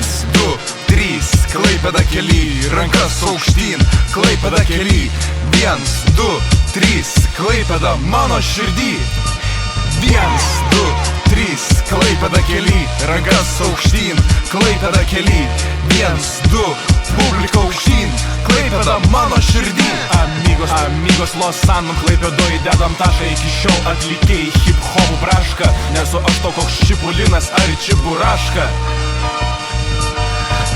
du, trys, Klaipėda kely, rankas aukštyn, Klaipėda kely. 1, 2, 3, Klaipėda mano širdį. 1, 2, 3, Klaipėda kely, rankas aukštyn, Klaipėda kely. 1, 2, publika aukštyn, Klaipėda mano širdį. Amigos Los Sanum, Klaipėdoj dedam tašą. Iki šiol atlikėjai hip-hopų braška. Nesu aš to koks Čipulinas ar Čiburaška.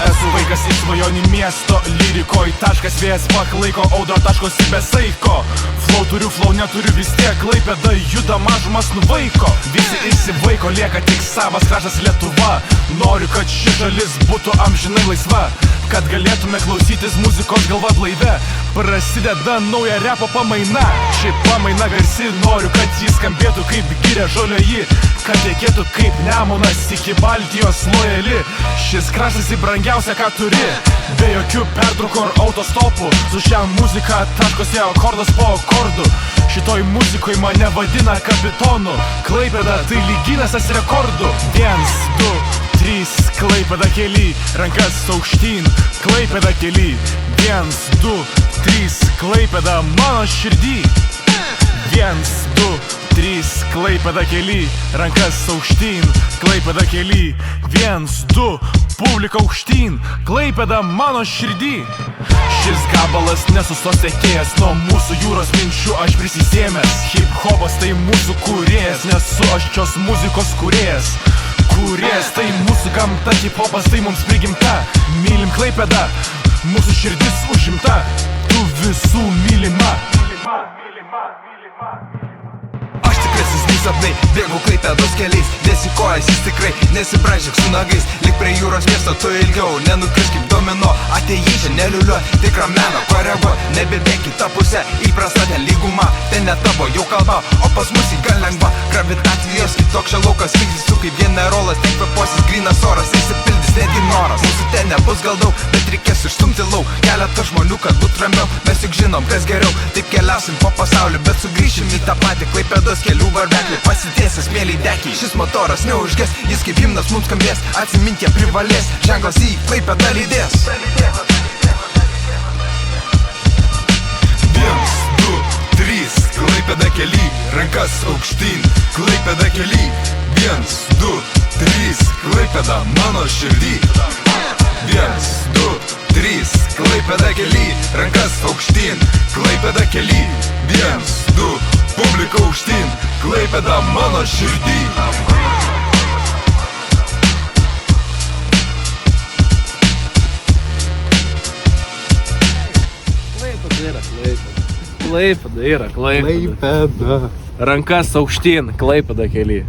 Esu vaikas iš svajonių miesto lyrikoj. Taškas vėjas paklaiko, audro taškosi be saiko. Flow turiu, flow neturiu, vis tiek Klaipėda juda, mažumas nuvaiko. Visi išsivaiko, lieka tik savas kraštas Lietuva. Noriu, kad ši šalis būtų amžinai laisva, kad galėtume klausytis muzikos galva blaive. Prasideda nauja repo pamaina. Ši pamaina garsi, noriu, kad jis skambėtų kaip giria žolioji, kad tekėtų kaip Nemunas iki Baltijos lojali. Šis kraštas į brangiausia, ką turi, be jokių pertraukų ar autostopų. Su šią muziką taškosi akordas po akordų. Šitoj muzikoj mane vadina kapitonu. Klaipėda tai lyginasas rekordų. 1, 2, 3, Klaipėda kely, rankas aukštyn, Klaipėda kely. 1, 2, 3, Klaipėda mano širdį. 1, 2, 3, Klaipėda kely, rankas aukštyn, Klaipėda kely. 1, 2, publika aukštyn, Klaipėda mano širdį. Šis gabalas nesustos tekėjęs, nuo mūsų jūros minčių aš prisisėmęs. Hip-hopas tai mūsų kūrėjas, nesu aš šios muzikos kūrėjas. Kūrėjas tai mūsų gamta, hip-hopas tai mums prigimta. Mylim Klaipėdą, mūsų širdis užimta, tu visų mylima. Aš tikrasis nei sapnai, bėgu Klaipėdos keliais, nesikojas jis tikrai, nesibražyk su nagais. Lik prie jūros miesto tu ilgiau, nenukris kaip domino. Atėjai čia neliuliuo, tikrą meną koreguo. Nebebėk kitą pusę, įprasta ten lyguma. Ten ne tavo jau kalba, o pas mus į gan lengva. Gravitacijos kitoks čia laukas, vykdys tu kaip generolas. Tik papuosis grynas oras, išsipildys netgi noras. Mūsų ten nebus gal daug, bet reikės išstumti lauk keletą žmonių, kad būt ramiau. Mes juk žinom, kas geriau, taip keliausim po pasaulį, bet sugrįšim į tą patį Klaipėdos kelių varveklį. Pasitiesęs mėlyj dekiai, šis motoras neužges, jis kaip himnas mums skambės, atsimint jie privalės, ženklas į Klaipėdą lydės. 1, 2, 3, Klaipėda kely, rankas aukštyn, Klaipėda kely. 1, 2, 3, Klaipėda mano širdį. 1, 2, 3, Klaipėda kely, rankas aukštyn, Klaipėda kely. 1, 2, publika aukštyn, Klaipėda mano širdį. Klaipėda yra Klaipėda. Rankas aukštyn, Klaipėda kely.